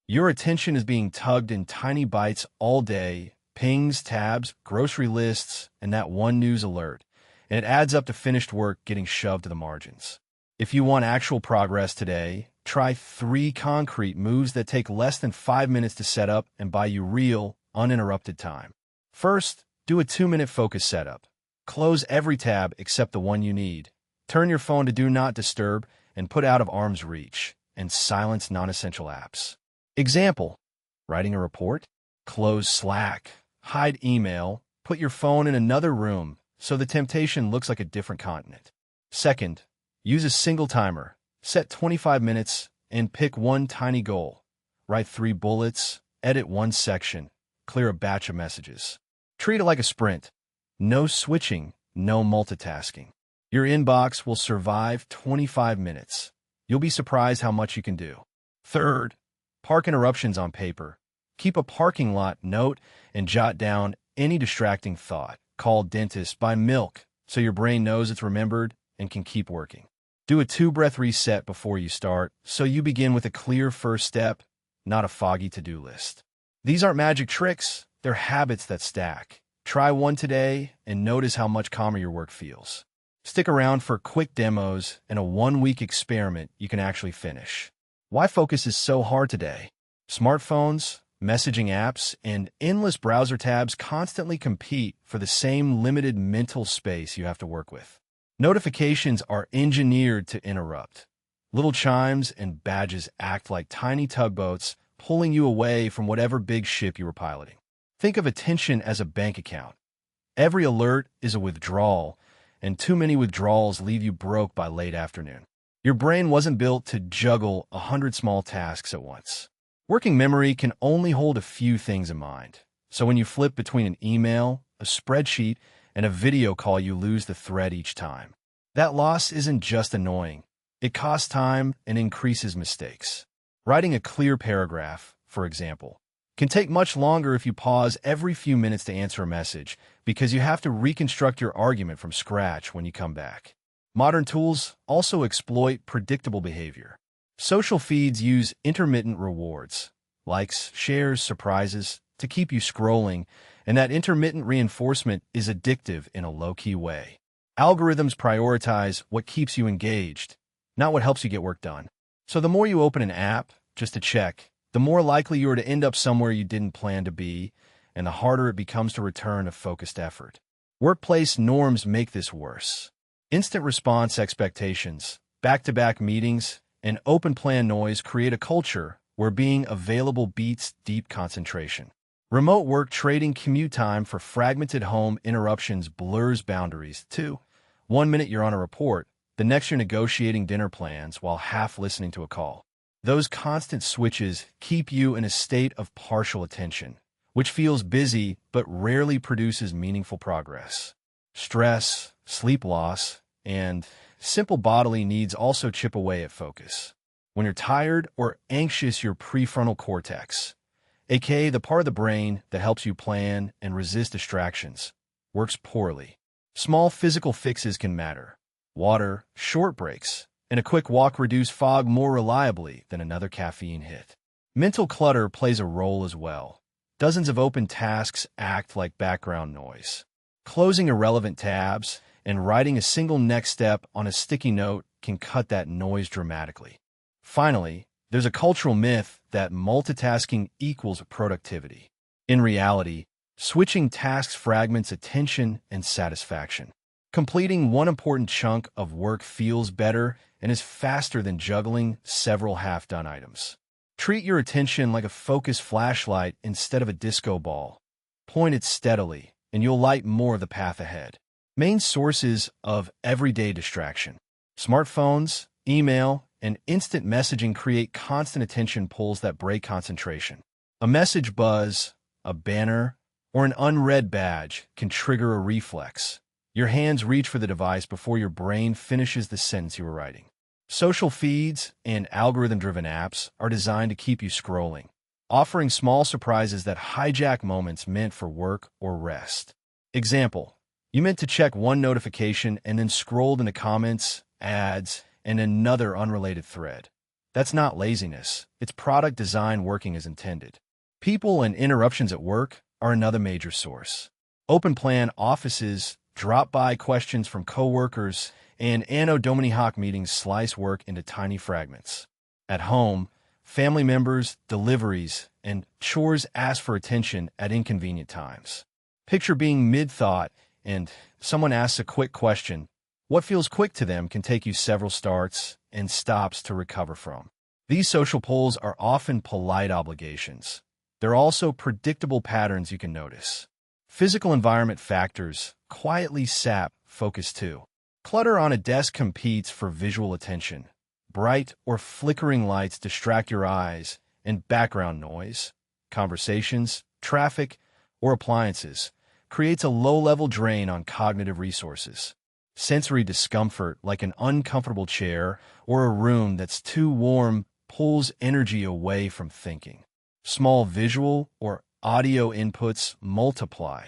Your attention is being tugged in tiny bites all day, pings, tabs, grocery lists, and that one news alert, and it adds up to finished work getting shoved to the margins. If you want actual progress today, try 3 concrete moves that take less than 5 minutes to set up and buy you real, uninterrupted time. First, do a 2-minute focus setup. Close every tab except the one you need. Turn your phone to Do Not Disturb and put out of arm's reach, and silence non-essential apps. Example: writing a report? Close Slack, hide email, put your phone in another room so the temptation looks like a different continent. Second, use a single timer. Set 25 minutes and pick one tiny goal. Write 3 bullets, edit 1 section, clear a batch of messages. Treat it like a sprint. No switching, no multitasking. Your inbox will survive 25 minutes. You'll be surprised how much you can do. Third, park interruptions on paper. Keep a parking lot note and jot down any distracting thought. Call dentist, buy milk, so your brain knows it's remembered and can keep working. Do a 2-breath reset before you start, so you begin with a clear first step, not a foggy to-do list. These aren't magic tricks, they're habits that stack. Try one today and notice how much calmer your work feels. Stick around for quick demos and a 1-week experiment you can actually finish. Why focus is so hard today? Smartphones, messaging apps, and endless browser tabs constantly compete for the same limited mental space you have to work with. Notifications are engineered to interrupt. Little chimes and badges act like tiny tugboats, pulling you away from whatever big ship you were piloting. Think of attention as a bank account. Every alert is a withdrawal, and too many withdrawals leave you broke by late afternoon. Your brain wasn't built to juggle 100 small tasks at once. Working memory can only hold a few things in mind. So when you flip between an email, a spreadsheet, and a video call, you lose the thread each time. That loss isn't just annoying. It costs time and increases mistakes. Writing a clear paragraph, for example, can take much longer if you pause every few minutes to answer a message, because you have to reconstruct your argument from scratch when you come back. Modern tools also exploit predictable behavior. Social feeds use intermittent rewards, likes, shares, surprises, to keep you scrolling, and that intermittent reinforcement is addictive in a low-key way. Algorithms prioritize what keeps you engaged, not what helps you get work done. So the more you open an app just to check, the more likely you are to end up somewhere you didn't plan to be, and the harder it becomes to return a focused effort. Workplace norms make this worse. Instant response expectations, back-to-back meetings, and open-plan noise create a culture where being available beats deep concentration. Remote work trading commute time for fragmented home interruptions blurs boundaries, too. 1 minute you're on a report, the next you're negotiating dinner plans while half listening to a call. Those constant switches keep you in a state of partial attention, which feels busy but rarely produces meaningful progress. Stress, sleep loss, and simple bodily needs also chip away at focus. When you're tired or anxious, your prefrontal cortex, aka the part of the brain that helps you plan and resist distractions, works poorly. Small physical fixes can matter. Water, short breaks, and a quick walk reduce fog more reliably than another caffeine hit. Mental clutter plays a role as well. Dozens of open tasks act like background noise. Closing irrelevant tabs and writing a single next step on a sticky note can cut that noise dramatically. Finally, there's a cultural myth that multitasking equals productivity. In reality, switching tasks fragments attention and satisfaction. Completing one important chunk of work feels better and is faster than juggling several half-done items. Treat your attention like a focused flashlight instead of a disco ball. Point it steadily, and you'll light more of the path ahead. Main sources of everyday distraction. Smartphones, email, and instant messaging create constant attention pulls that break concentration. A message buzz, a banner, or an unread badge can trigger a reflex. Your hands reach for the device before your brain finishes the sentence you were writing. Social feeds and algorithm-driven apps are designed to keep you scrolling, offering small surprises that hijack moments meant for work or rest. Example: you meant to check one notification and then scrolled into comments, ads, and another unrelated thread. That's not laziness. It's product design working as intended. People and interruptions at work are another major source. Open-plan offices, drop-by questions from coworkers, and Anno Domini Hoc meetings slice work into tiny fragments. At home, family members, deliveries, and chores ask for attention at inconvenient times. Picture being mid-thought and someone asks a quick question. What feels quick to them can take you several starts and stops to recover from. These social pulls are often polite obligations. They're also predictable patterns you can notice. Physical environment factors quietly sap focus too. Clutter on a desk competes for visual attention. Bright or flickering lights distract your eyes, and background noise, conversations, traffic, or appliances creates a low-level drain on cognitive resources. Sensory discomfort, like an uncomfortable chair or a room that's too warm, pulls energy away from thinking. Small visual or audio inputs multiply.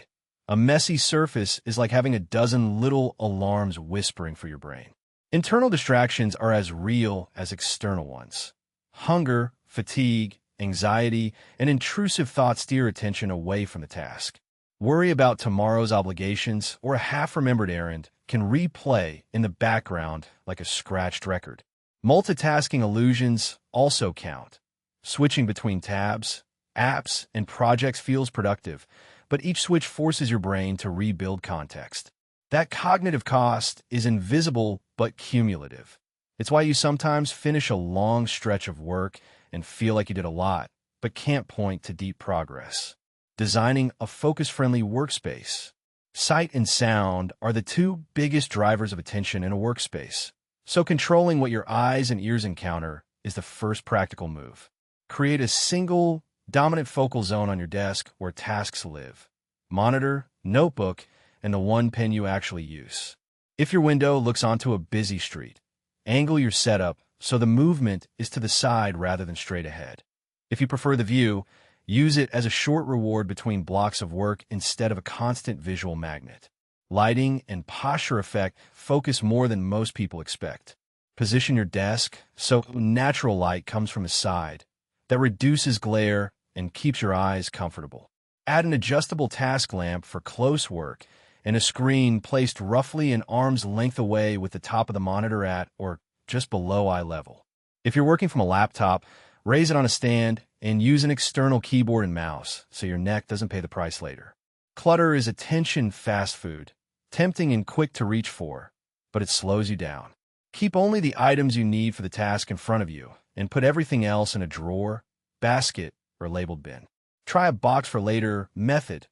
A messy surface is like having a dozen little alarms whispering for your brain. Internal distractions are as real as external ones. Hunger, fatigue, anxiety, and intrusive thoughts steer attention away from the task. Worry about tomorrow's obligations or a half-remembered errand can replay in the background like a scratched record. Multitasking illusions also count. Switching between tabs, apps, and projects feels productive, but each switch forces your brain to rebuild context. That cognitive cost is invisible but cumulative. It's why you sometimes finish a long stretch of work and feel like you did a lot, but can't point to deep progress. Designing a focus-friendly workspace. Sight and sound are the two biggest drivers of attention in a workspace, so controlling what your eyes and ears encounter is the first practical move. Create a single, dominant focal zone on your desk where tasks live. Monitor, notebook, and the one pen you actually use. If your window looks onto a busy street, angle your setup so the movement is to the side rather than straight ahead. If you prefer the view, use it as a short reward between blocks of work instead of a constant visual magnet. Lighting and posture effect focus more than most people expect. Position your desk so natural light comes from the side. That reduces glare and keeps your eyes comfortable. Add an adjustable task lamp for close work and a screen placed roughly an arm's length away with the top of the monitor at or just below eye level. If you're working from a laptop, raise it on a stand and use an external keyboard and mouse so your neck doesn't pay the price later. Clutter is attention fast food, tempting and quick to reach for, but it slows you down. Keep only the items you need for the task in front of you and put everything else in a drawer, basket, or labeled bin. Try a box for later method.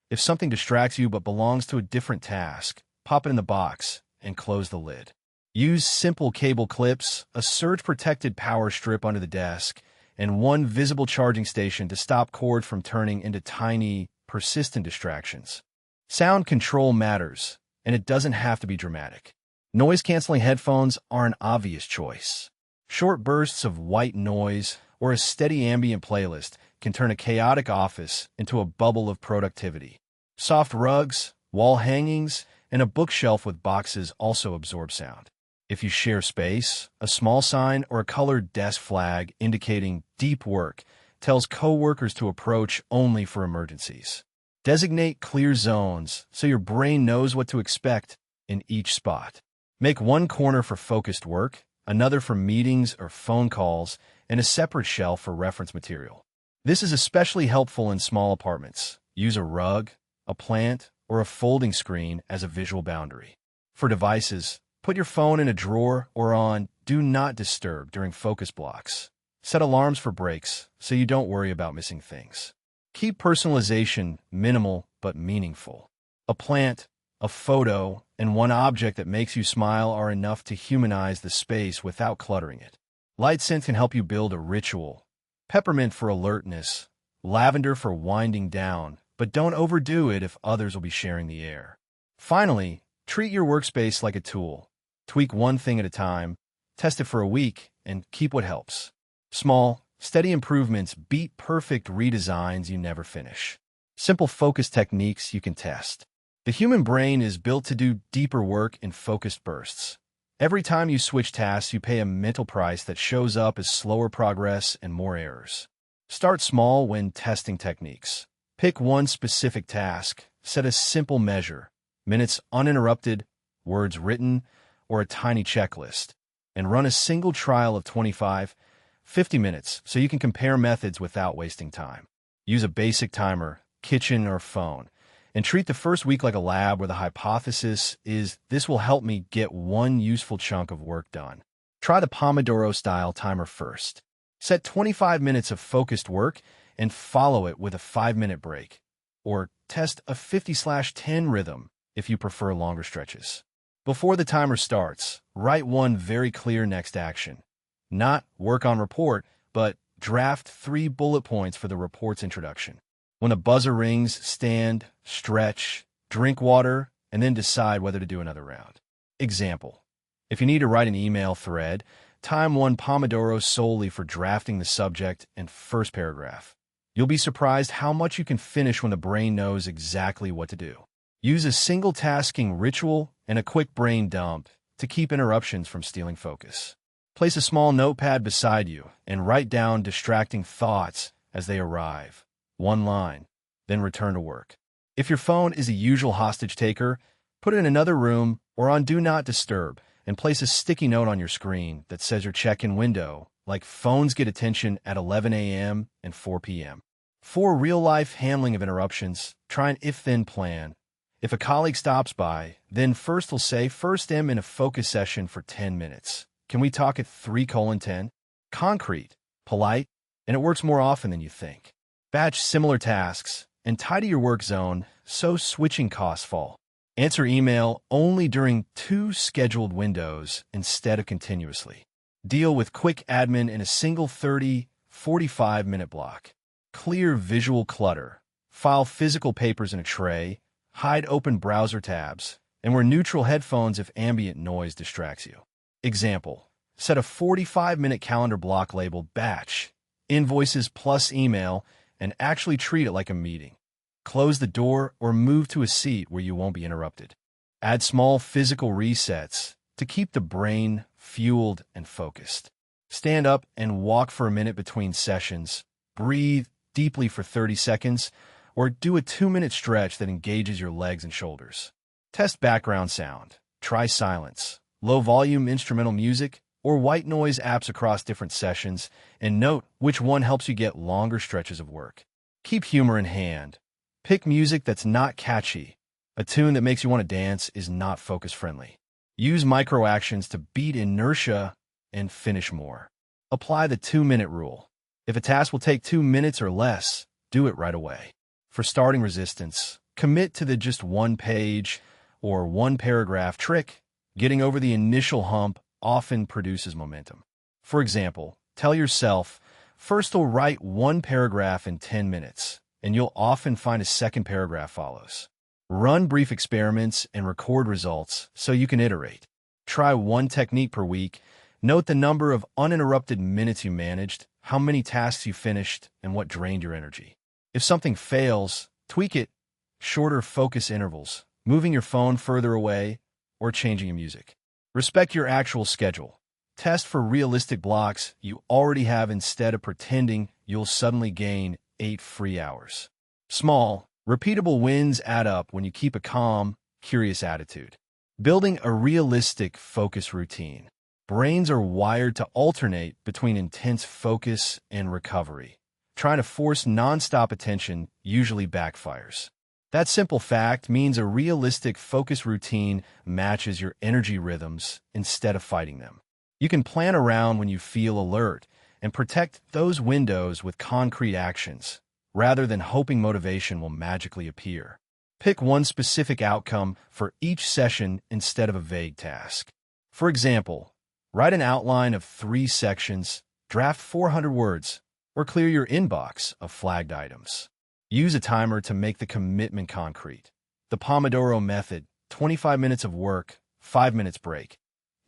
If something distracts you but belongs to a different task, pop it in the box and close the lid. Use simple cable clips, a surge-protected power strip under the desk, and one visible charging station to stop cord from turning into tiny, persistent distractions. Sound control matters, and it doesn't have to be dramatic. Noise-canceling headphones are an obvious choice. Short bursts of white noise or a steady ambient playlist can turn a chaotic office into a bubble of productivity. Soft rugs, wall hangings, and a bookshelf with boxes also absorb sound. If you share space, a small sign or a colored desk flag indicating deep work tells coworkers to approach only for emergencies. Designate clear zones so your brain knows what to expect in each spot. Make one corner for focused work, another for meetings or phone calls, and a separate shelf for reference material. This is especially helpful in small apartments. Use a rug, a plant, or a folding screen as a visual boundary. For devices, put your phone in a drawer or on Do Not Disturb during focus blocks. Set alarms for breaks so you don't worry about missing things. Keep personalization minimal but meaningful. A plant, a photo, and one object that makes you smile are enough to humanize the space without cluttering it. Light scents can help you build a ritual. Peppermint for alertness, lavender for winding down, but don't overdo it if others will be sharing the air. Finally, treat your workspace like a tool. Tweak one thing at a time, test it for a week, and keep what helps. Small, steady improvements beat perfect redesigns you never finish. Simple focus techniques you can test. The human brain is built to do deeper work in focused bursts, Every time you switch tasks, you pay a mental price that shows up as slower progress and more errors. Start small when testing techniques. Pick one specific task, set a simple measure, minutes uninterrupted, words written, or a tiny checklist, and run a single trial of 25, 50 minutes so you can compare methods without wasting time. Use a basic timer, kitchen or phone, and treat the first week like a lab where the hypothesis is this will help me get one useful chunk of work done. Try the Pomodoro-style timer first. Set 25 minutes of focused work and follow it with a 5-minute break. Or test a 50/10 rhythm if you prefer longer stretches. Before the timer starts, write one very clear next action. Not work on report, but draft 3 bullet points for the report's introduction. When the buzzer rings, stand, stretch, drink water, and then decide whether to do another round. Example: if you need to write an email thread, time 1 Pomodoro solely for drafting the subject and first paragraph. You'll be surprised how much you can finish when the brain knows exactly what to do. Use a single tasking ritual and a quick brain dump to keep interruptions from stealing focus. Place a small notepad beside you and write down distracting thoughts as they arrive. One line, then return to work. If your phone is a usual hostage taker, put it in another room or on Do Not Disturb and place a sticky note on your screen that says your check-in window, like phones get attention at 11 a.m. and 4 p.m. For real-life handling of interruptions, try an if-then plan. If a colleague stops by, then first will say, first am in a focus session for 10 minutes. Can we talk at 3:10? Concrete, polite, and it works more often than you think. Batch similar tasks and tidy your work zone so switching costs fall. Answer email only during 2 scheduled windows instead of continuously. Deal with quick admin in a single 30, 45-minute block. Clear visual clutter. File physical papers in a tray. Hide open browser tabs. And wear neutral headphones if ambient noise distracts you. Example: set a 45-minute calendar block labeled Batch, Invoices plus Email, and actually treat it like a meeting. Close the door or move to a seat where you won't be interrupted. Add small physical resets to keep the brain fueled and focused. Stand up and walk for a minute between sessions. Breathe deeply for 30 seconds, or do a 2-minute stretch that engages your legs and shoulders. Test background sound. Try silence, low-volume instrumental music, or white noise apps across different sessions, and note which one helps you get longer stretches of work. Keep humor in hand. Pick music that's not catchy. A tune that makes you want to dance is not focus-friendly. Use micro-actions to beat inertia and finish more. Apply the 2-minute rule. If a task will take 2 minutes or less, do it right away. For starting resistance, commit to the just 1-page or 1-paragraph trick. Getting over the initial hump often produces momentum. For example, tell yourself, first I'll write 1 paragraph in 10 minutes, and you'll often find a second paragraph follows. Run brief experiments and record results so you can iterate. Try one technique per week. Note the number of uninterrupted minutes you managed, how many tasks you finished, and what drained your energy. If something fails, tweak it. Shorter focus intervals, moving your phone further away, or changing your music. Respect your actual schedule. Test for realistic blocks you already have instead of pretending you'll suddenly gain 8 free hours. Small, repeatable wins add up when you keep a calm, curious attitude. Building a realistic focus routine. Brains are wired to alternate between intense focus and recovery. Trying to force nonstop attention usually backfires. That simple fact means a realistic focus routine matches your energy rhythms instead of fighting them. You can plan around when you feel alert and protect those windows with concrete actions, rather than hoping motivation will magically appear. Pick one specific outcome for each session instead of a vague task. For example, write an outline of 3 sections, draft 400 words, or clear your inbox of flagged items. Use a timer to make the commitment concrete. The Pomodoro method, 25 minutes of work, 5 minutes break,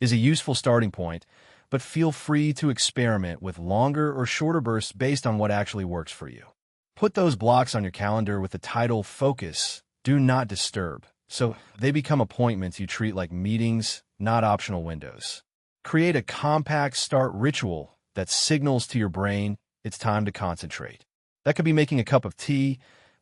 is a useful starting point, but feel free to experiment with longer or shorter bursts based on what actually works for you. Put those blocks on your calendar with the title Focus, Do Not Disturb, so they become appointments you treat like meetings not optional windows. Create a compact start ritual that signals to your brain it's time to concentrate. That could be making a cup of tea,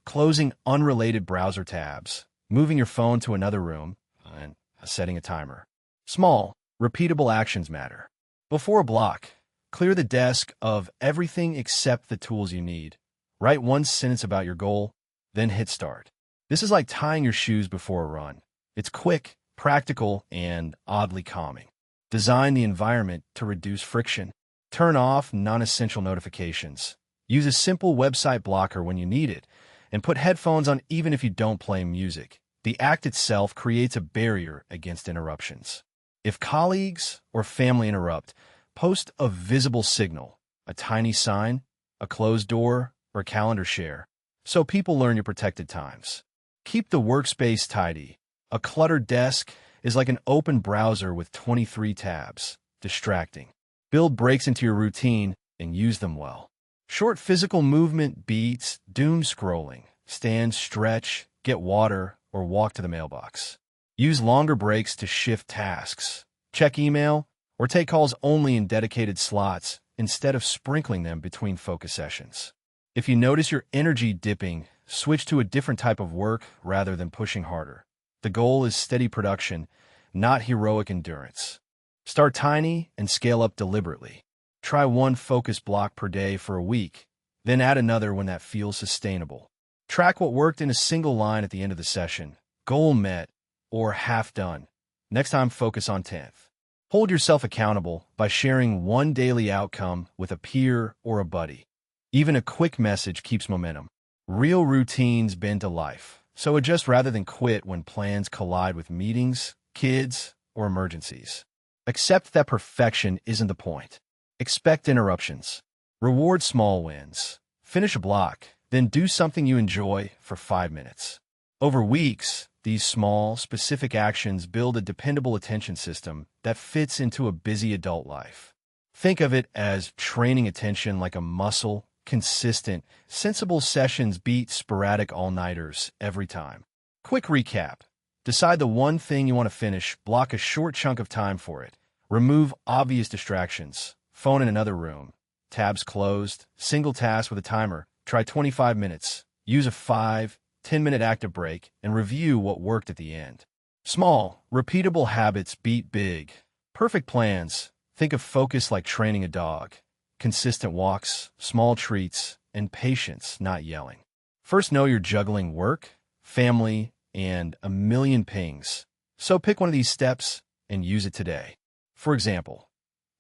closing unrelated browser tabs, moving your phone to another room, and setting a timer. Small, repeatable actions matter. Before a block, clear the desk of everything except the tools you need. Write one sentence about your goal, then hit start. This is like tying your shoes before a run. It's quick, practical, and oddly calming. Design the environment to reduce friction. Turn off non-essential notifications. Use a simple website blocker when you need it, and put headphones on even if you don't play music. The act itself creates a barrier against interruptions. If colleagues or family interrupt, post a visible signal, a tiny sign, a closed door, or a calendar share, so people learn your protected times. Keep the workspace tidy. A cluttered desk is like an open browser with 23 tabs, distracting. Build breaks into your routine and use them well. Short physical movement beats doom scrolling. Stand, stretch, get water, or walk to the mailbox. Use longer breaks to shift tasks. Check email, or take calls only in dedicated slots instead of sprinkling them between focus sessions. If you notice your energy dipping, switch to a different type of work rather than pushing harder. The goal is steady production, not heroic endurance. Start tiny and scale up deliberately. Try one focus block per day for a week, then add another when that feels sustainable. Track what worked in a single line at the end of the session. Goal met, or half done. Next time, focus on 10th. Hold yourself accountable by sharing one daily outcome with a peer or a buddy. Even a quick message keeps momentum. Real routines bend to life, so adjust rather than quit when plans collide with meetings, kids, or emergencies. Accept that perfection isn't the point. Expect interruptions. Reward small wins. Finish a block, then do something you enjoy for 5 minutes. Over weeks, these small, specific actions build a dependable attention system that fits into a busy adult life. Think of it as training attention like a muscle. Consistent, sensible sessions beat sporadic all-nighters every time. Quick recap. Decide the one thing you want to finish, block a short chunk of time for it. Remove obvious distractions. Phone in another room. Tabs closed. Single task with a timer. Try 25 minutes. Use a 5-10-minute active break and review what worked at the end. Small, repeatable habits beat big. Perfect plans. Think of focus like training a dog. Consistent walks, small treats, and patience, not yelling. First, know you're juggling work, family, and a million pings. So pick one of these steps and use it today. For example,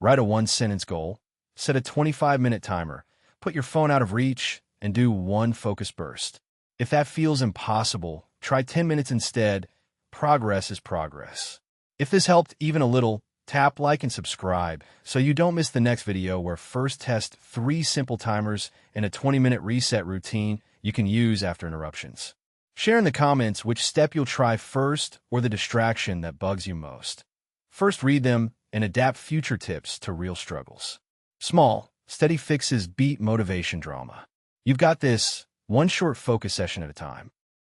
write a one-sentence goal, set a 25-minute timer, put your phone out of reach, and do one focus burst. If that feels impossible, try 10 minutes instead. Progress is progress. If this helped even a little, tap like and subscribe so you don't miss the next video where first test 3 simple timers and a 20-minute reset routine you can use after interruptions. Share in the comments which step you'll try first or the distraction that bugs you most. First, read them and adapt future tips to real struggles. Small, steady fixes beat motivation drama. You've got this, one short focus session at a time.